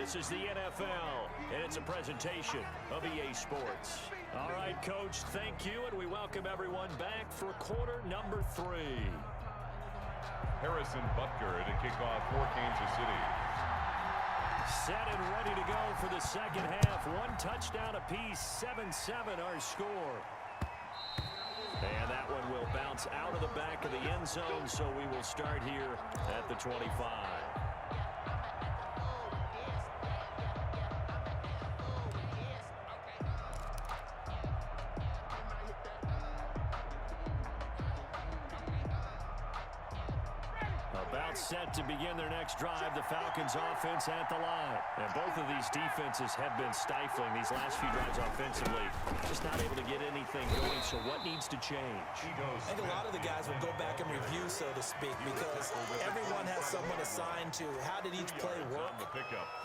This is the NFL, and it's a presentation of EA Sports. All right, Coach, thank you, and we welcome everyone back for quarter number 3. Harrison Butker to kick off for Kansas City. Set and ready to go for the second half. One touchdown apiece, 7-7 our score. And that one will bounce out of the back of the end zone, so we will start here at the 25. About set to begin their next drive, the Falcons offense at the line. And both of these defenses have been stifling these last few drives offensively. Just not able to get anything going, so what needs to change? I think a lot of the guys will go back and review, so to speak, because everyone has someone assigned to how did each play work.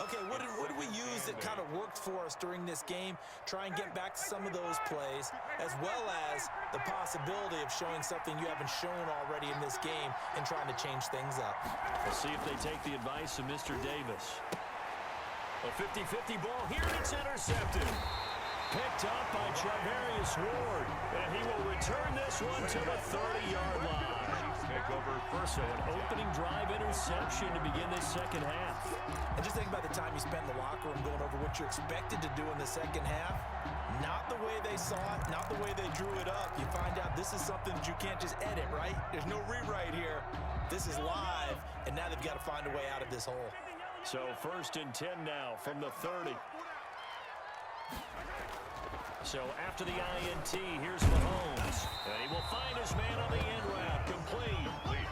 Okay, what did we use that kind of worked for us during this game? Try and get back to some of those plays, as well as the possibility of showing something you haven't shown already in this game and trying to change things up. We'll see if they take the advice of Mr. Davis. A 50-50 ball here, and it's intercepted. Picked up by Charvarius Ward, and he will return this one to the 30-yard line. So an opening drive interception to begin this second half. And just think about the time you spent in the locker room going over what you expected to do in the second half. Not the way they saw it, not the way they drew it up. You find out this is something that you can't just edit, right? There's no rewrite here. This is live, and now they've got to find a way out of this hole. So 1st and 10 now from the 30. So after the INT, here's Mahomes. And he will find his man on the end route. Complete.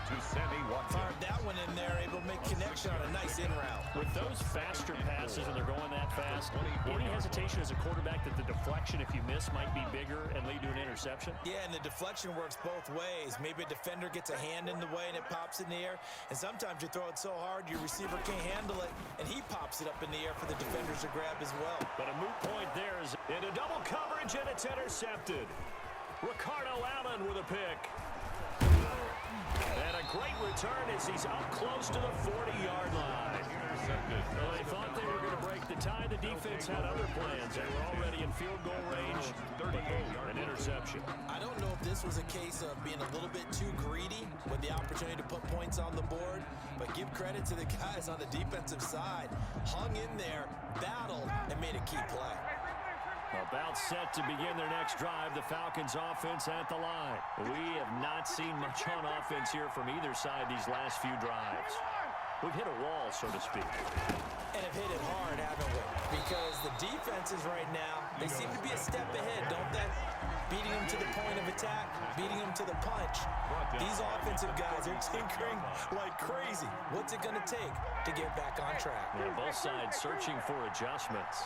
To Sammy Watson. Fired that one in there, able to make connection on a nice in route. With those faster passes and they're going that fast, any hesitation as a quarterback that the deflection, if you miss, might be bigger and lead to an interception? Yeah, and the deflection works both ways. Maybe a defender gets a hand in the way and it pops in the air. And sometimes you throw it so hard your receiver can't handle it, and he pops it up in the air for the defenders to grab as well. But a moot point there is into double coverage, and it's intercepted. Ricardo Allen with a pick. And a great return as he's up close to the 40-yard line. Well, they thought they were going to break the tie. The defense had other plans. They were already in field goal range. An interception. I don't know if this was a case of being a little bit too greedy with the opportunity to put points on the board, but give credit to the guys on the defensive side. Hung in there, battled, and made a key play. About set to begin their next drive, the Falcons offense at the line. We have not seen much on offense here from either side these last few drives. We've hit a wall, so to speak. And have hit it hard, haven't we? Because the defenses right now, they seem to be a step ahead, don't they? Beating them to the point of attack, beating them to the punch. These offensive guys are tinkering like crazy. What's it going to take to get back on track? Yeah, both sides searching for adjustments.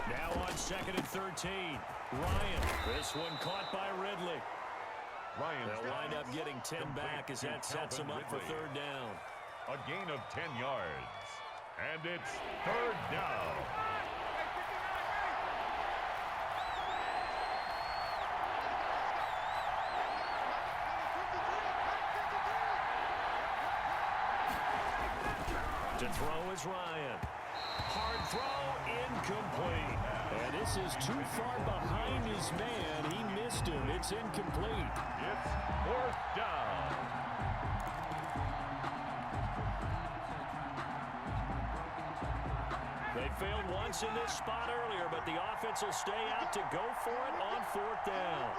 Now on 2nd and 13. Ryan. This one caught by Ridley. They'll wind up getting 10 back as that sets them up for 3rd down. A gain of 10 yards. And it's 3rd down. To throw is Ryan. Hard throw, incomplete. And this is too far behind his man. He missed him. It's incomplete. It's 4th down. They failed once in this spot earlier, but the offense will stay out to go for it on 4th down.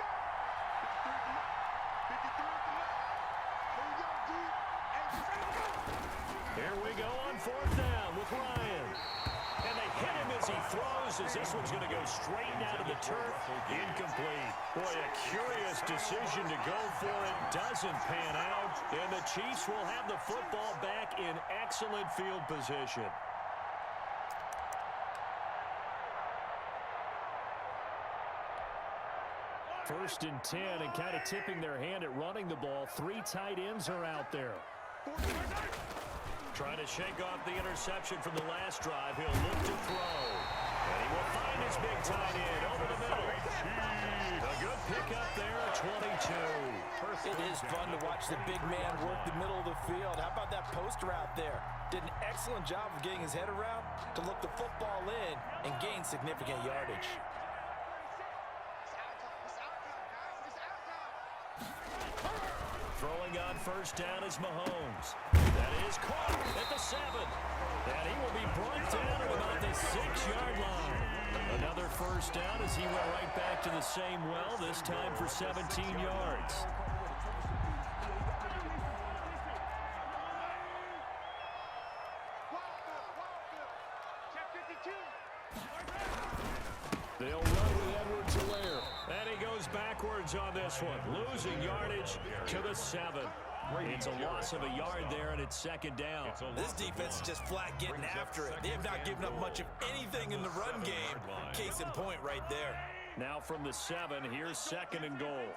Here we go on 4th down with Ryan. And they hit him as he throws, as this one's going to go straight out of the turf. Incomplete. Boy, a curious decision to go for it. Doesn't pan out. And the Chiefs will have the football back in excellent field position. First and 10, and kind of tipping their hand at running the ball. 3 tight ends are out there. Trying to shake off the interception from the last drive. He'll look to throw. And he will find his big tight end over the middle. A good pickup It is fun to watch the big man work the middle of the field. How about that post route there? Did an excellent job of getting his head around to look the football in and gain significant yardage. Throwing on first down is Mahomes. That is caught at the 7. And he will be brought down at about the 6-yard line. Another first down as he went right back to the same well, this time for 17 yards. They'll run with Edwards-Helaire. And he goes backwards on this one, losing yardage to the 7. It's a loss of a yard there, and it's second down. This defense is just flat getting after it. They have not given up much of anything in the run game. Case in point right there. Now from the 7, here's second and goal.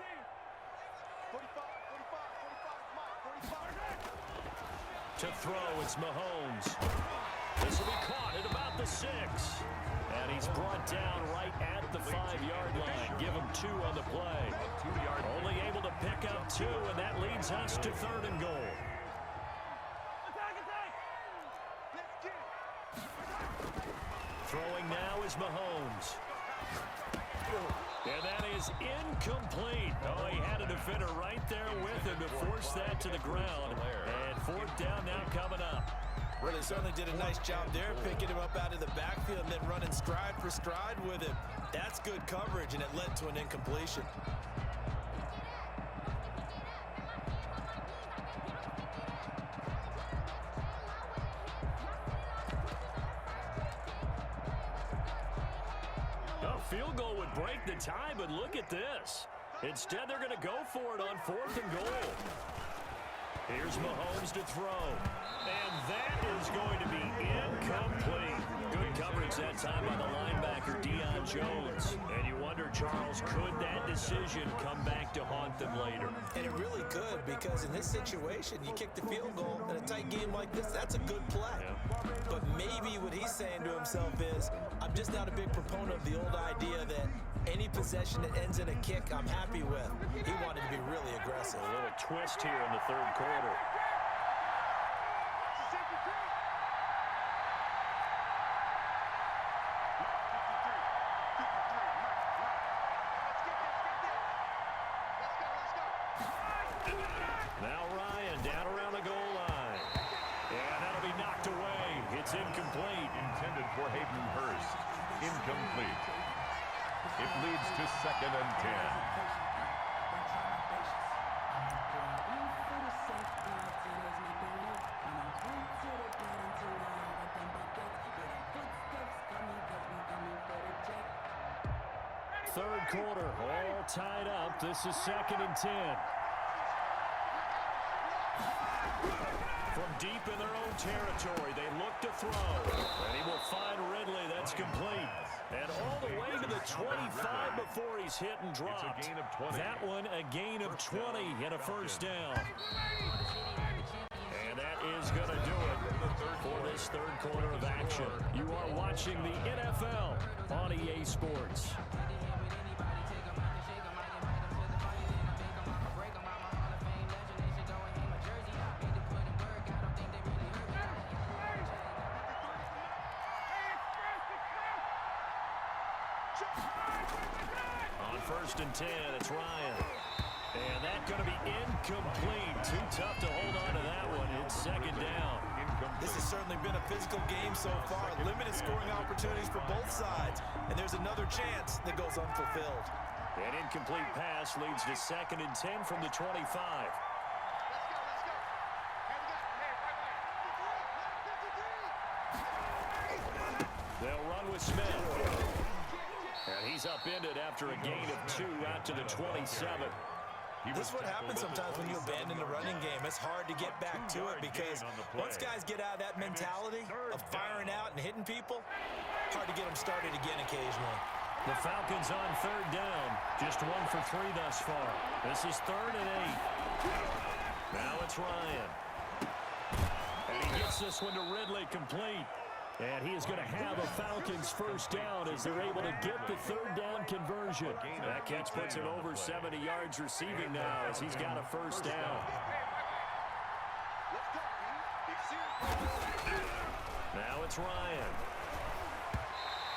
To throw, it's Mahomes. This will be caught at about the 6. And he's brought down right at the 5-yard line. Give him 2 on the play. Only able to pick up 2, and that leads us to third and goal. Throwing now is Mahomes. And that is incomplete. Oh, he had a defender right there with him to force that to the ground. And fourth down now coming up. Well, they certainly did a nice job there, picking him up out of the backfield and then running stride for stride with him. That's good coverage, and it led to an incompletion. A field goal would break the tie, but look at this. Instead, they're going to go for it on fourth and goal. Here's Mahomes to throw. And that is going to be incomplete. Good coverage that time by the linebacker, Deion Jones. And you wonder, Charles, could that decision come back to haunt them later? And it really could, because in this situation, you kick the field goal in a tight game like this, that's a good play. Yeah. But maybe what he's saying to himself is, I'm just not a big proponent of the old idea that any possession that ends in a kick, I'm happy with. He wanted to be really aggressive. A little twist here in the third quarter. Now Ryan down around the goal line. And that'll be knocked away. It's incomplete. Intended for Hayden Hurst. Incomplete. It leads to second and 10. Third quarter, all tied up. This is second and 10. From deep in their own territory, they look to throw. And he will find Ridley. That's complete. And all the way to the 25 before he's hit and dropped. It's a gain of 20. That one a gain of 20 and a first down. And that is going to do it for this third quarter of action. You are watching the NFL on EA Sports. First and 10, it's Ryan. And that's going to be incomplete. Too tough to hold on to that one. It's second down. This has certainly been a physical game so far. Limited scoring opportunities for both sides. And there's another chance that goes unfulfilled. An incomplete pass leads to second and 10 from the 25. They'll run with Smith. And he's upended after a gain of 2 out to the 27. This is what happens sometimes when you abandon the running game. It's hard to get back to it because once guys get out of that mentality of firing out and hitting people, hard to get them started again occasionally. The Falcons on third down. Just 1 for 3 thus far. This is third and 8. Now it's Ryan. And he gets this one to Ridley complete. And he is going to have a Falcons first down as they're able to get the third down conversion. That catch puts him over 70 yards receiving now as he's got a first down. Now it's Ryan.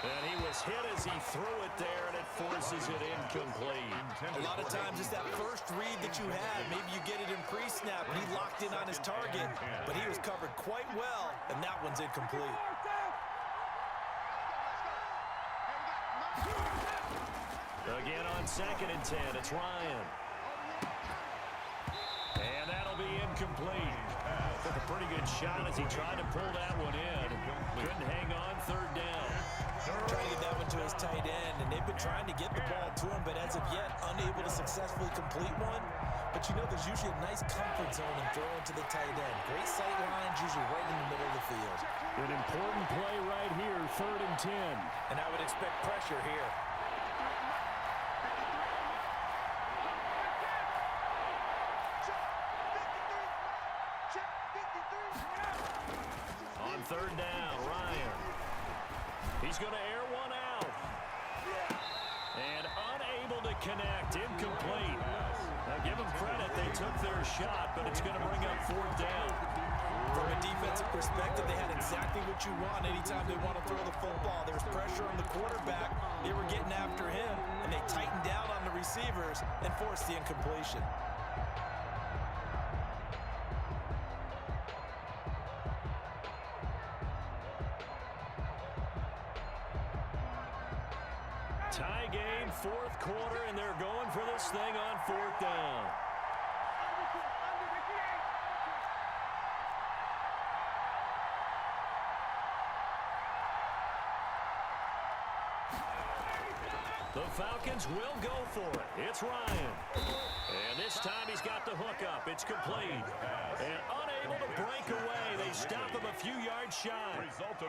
And he was hit as he threw it there, and it forces it incomplete. A lot of times it's that first read that you have. Maybe you get it in pre-snap, and he locked in on his target, but he was covered quite well, and that one's incomplete. Again on 2nd and 10, it's Ryan. And that'll be incomplete. Took a pretty good shot as he tried to pull that one in. Couldn't hang on, third down. Trying to get that one to his tight end, and they've been trying to get the ball to him, but as of yet, unable to successfully complete one. But you know, there's usually a nice comfort zone in throwing to the tight end. Great sight lines, usually right in the middle of the field. An important play right here, 3rd and 10. And I would expect pressure here. On 3rd down, Ryan. He's going to air one out. And unable to connect, incomplete. Now give them credit, they took their shot, but it's going to bring up 4th down. From a defensive perspective, they had exactly what you want anytime they want to throw the football. There's pressure on the quarterback. They were getting after him, and they tightened down on the receivers and forced the incompletion. Tie game, 4th quarter, and they're going for this thing on 4th down. The Falcons will go for it. It's Ryan. And this time he's got the hook up. It's complete. And unable to break away. They stop him a few yards shy.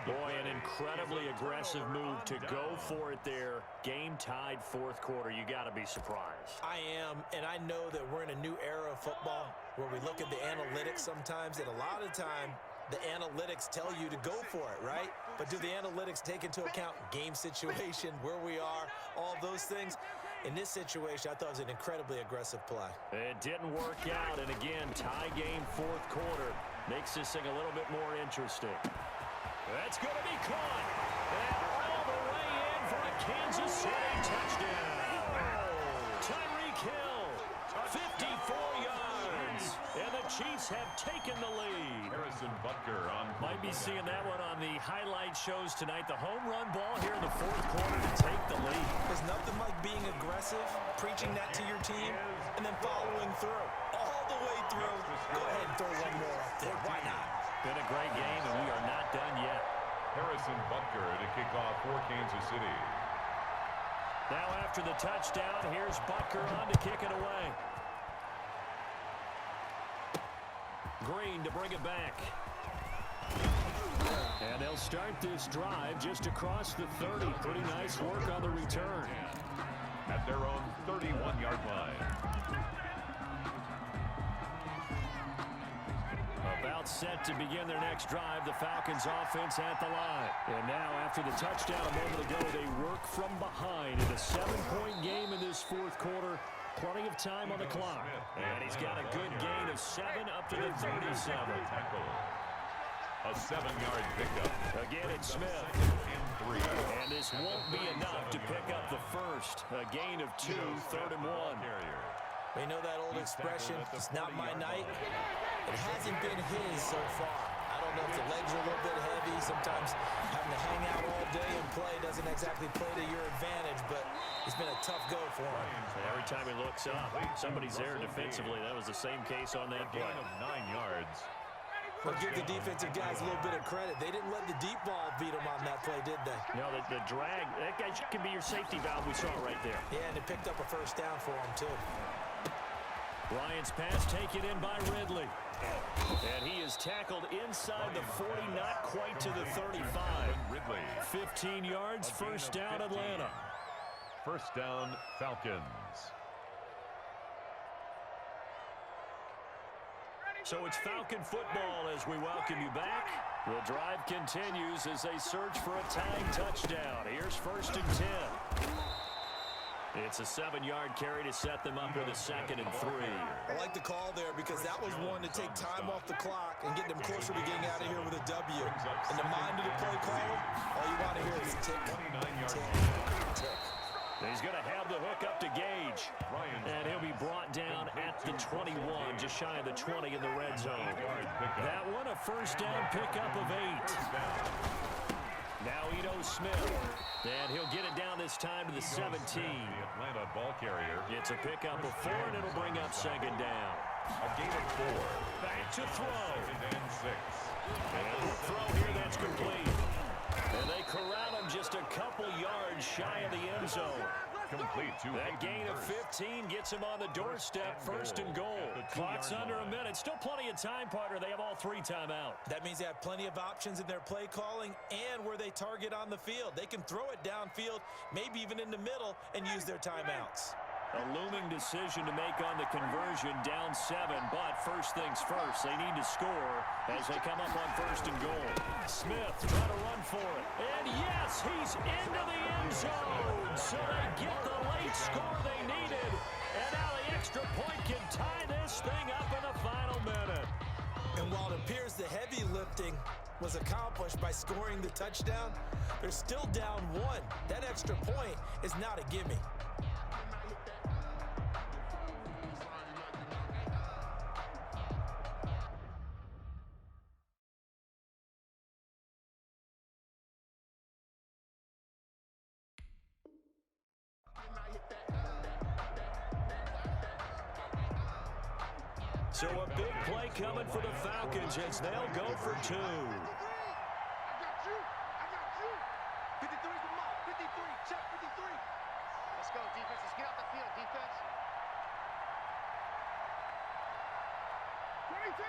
Boy, an incredibly aggressive move to go for it there. Game tied 4th quarter. You got to be surprised. I am, and I know that we're in a new era of football where we look at the analytics sometimes, and a lot of time the analytics tell you to go for it, right? But do the analytics take into account game situation, where we are, all those things? In this situation, I thought it was an incredibly aggressive play. It didn't work out, and again, tie game 4th quarter. Makes this thing a little bit more interesting. That's going to be caught. And all the way in for a Kansas City touchdown. Tyreek Hill, 54 yards. And the Chiefs have taken the lead. Harrison Butker on. Might be seeing that one on the highlight shows tonight. The home run ball here in the 4th quarter to take the lead. There's nothing like being aggressive, preaching that to your team, and then following through. All the way through. Go ahead and throw one more up there. Why not? Been a great game, and we are not done yet. Harrison Butker to kick off for Kansas City. Now after the touchdown, here's Butker on to kick it away. Green to bring it back. And they'll start this drive just across the 30. Pretty nice work on the return. At their own 31-yard line. About set to begin their next drive. The Falcons offense at the line. And now after the touchdown a moment ago, they work from behind in a 7-point game in this 4th quarter. Plenty of time on the clock. And he's got a good gain of 7 up to the 37. A 7-yard pickup. Again, it's Smith. And this won't be enough to pick up the first. A gain of 2, 3rd and 1. We know that old expression, it's not my night. It hasn't been his so far. I don't know if the legs are a little bit heavy. Sometimes having to hang out all day and play doesn't exactly play to your advantage, but it's been a tough go for him. Every time he looks up, somebody's there defensively. That was the same case on that play. Gain of 9 yards. But give the defensive guys a little bit of credit. They didn't let the deep ball beat them on that play, did they? No, the drag, that guy can be your safety valve. We saw it right there. Yeah, and it picked up a first down for him, too. Ryan's pass taken in by Ridley. And he is tackled inside the 40, not quite to the 35. 15 yards, first down, Atlanta. First down, Falcons. So it's Falcon football as we welcome you back. The drive continues as they search for a tying touchdown. Here's 1st and 10. It's a 7-yard carry to set them up with a 2nd and 3. I like the call there because that was one to take time off the clock and get them closer to getting out of here with a W. In the mind of the play caller, all you want to hear is tick, tick, tick. He's going to have the hook up to Gage. And he'll be brought down at the 21, just shy of the 20 in the red zone. That one a 1st down pickup of 8. Now Ito Smith. And he'll get it down this time to the 17. The Atlanta ball carrier. It's a pickup of 4, and it'll bring up 2nd down. A gain of 4. Back to throw. 2nd and 6. And the throw here, that's complete. And they corral him just a couple yards shy of the end zone. Complete to that gain of 15 gets him on the doorstep. 1st and goal. Clock's under a minute. Still plenty of time, partner. They have all 3 timeout. That means they have plenty of options in their play calling and where they target on the field. They can throw it downfield, maybe even in the middle, and use their timeouts. A looming decision to make on the conversion, down 7, but first things first, they need to score as they come up on 1st and goal. Smith trying to run for it, and yes, he's into the end zone, so they get the late score they needed, and now the extra point can tie this thing up in the final minute. And while it appears the heavy lifting was accomplished by scoring the touchdown, they're still down 1. That extra point is not a gimme. So a big play coming for the Falcons as they'll go for 2. I got you. 53's the mark. 53. Check 53. Let's go, defense. Let's get out the field, defense. 22.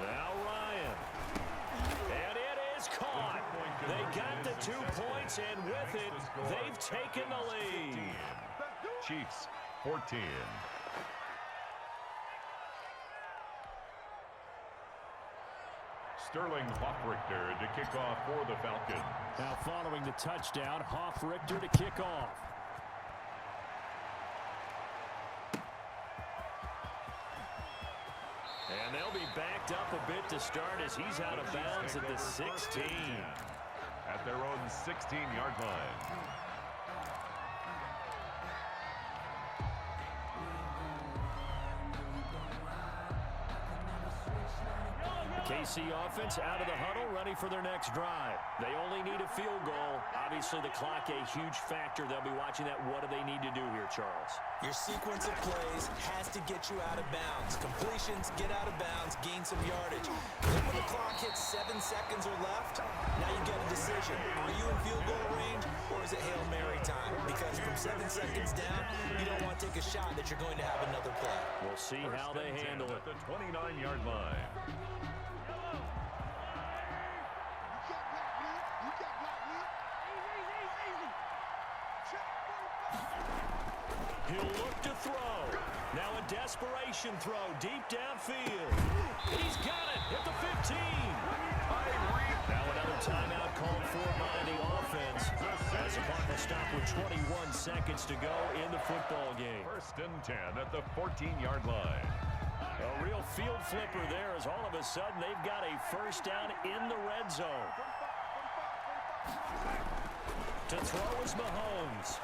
Now Ryan. And it is caught. They got the 2 points, and with it, they've taken the lead. Chiefs 14. Sterling Hoffrichter to kick off for the Falcons. Now following the touchdown, Hoffrichter to kick off. And they'll be backed up a bit to start as he's out of bounds at the 16. At their own 16-yard line. KC offense out of the huddle, ready for their next drive. They only need a field goal. Obviously, the clock a huge factor. They'll be watching that. What do they need to do here, Charles? Your sequence of plays has to get you out of bounds. Completions, get out of bounds, gain some yardage. Then when the clock hits 7 seconds or left, now you get a decision. Are you in field goal range, or is it Hail Mary time? Because from 7 seconds down, you don't want to take a shot that you're going to have another play. We'll see how they handle it. At the 29-yard line. He'll look to throw. Now a desperation throw deep downfield. He's got it at the 15. Now another timeout called for by the offense. As the clock will stop with 21 seconds to go in the football game. 1st and 10 at the 14-yard line. A real field flipper there as all of a sudden they've got a 1st down in the red zone. To throw is Mahomes.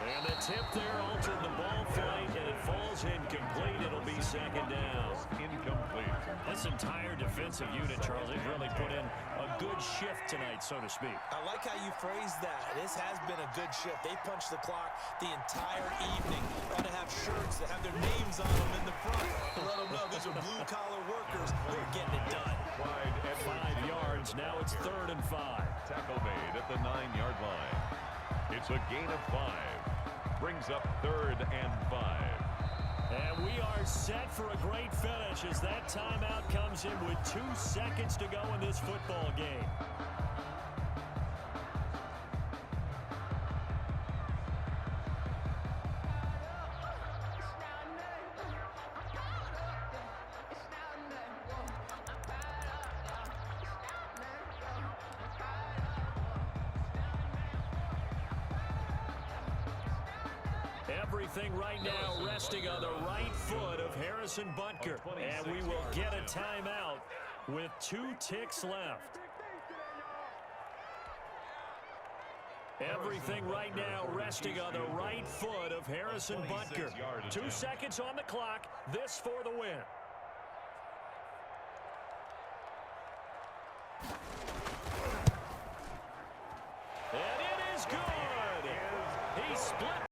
And the tip there altered the ball flight, and it falls incomplete. It'll be 2nd down. Incomplete. This entire defensive unit, Charles, they've really put in a good shift tonight, so to speak. I like how you phrased that. This has been a good shift. They punched the clock the entire evening. Ought to have shirts that have their names on them in the front to let them know these are blue-collar workers who are getting it done. Wide at 5 yards. Now it's 3rd and 5. Tackle made at the 9-yard line. It's a gain of 5. Brings up 3rd and 5. And we are set for a great finish as that timeout comes in with 2 seconds to go in this football game. Everything right now resting on the right foot of Harrison Butker. And we will get a timeout with 2 ticks left. Everything right now resting on the right foot of Harrison Butker. 2 seconds on the clock. This for the win. And it is good. He split.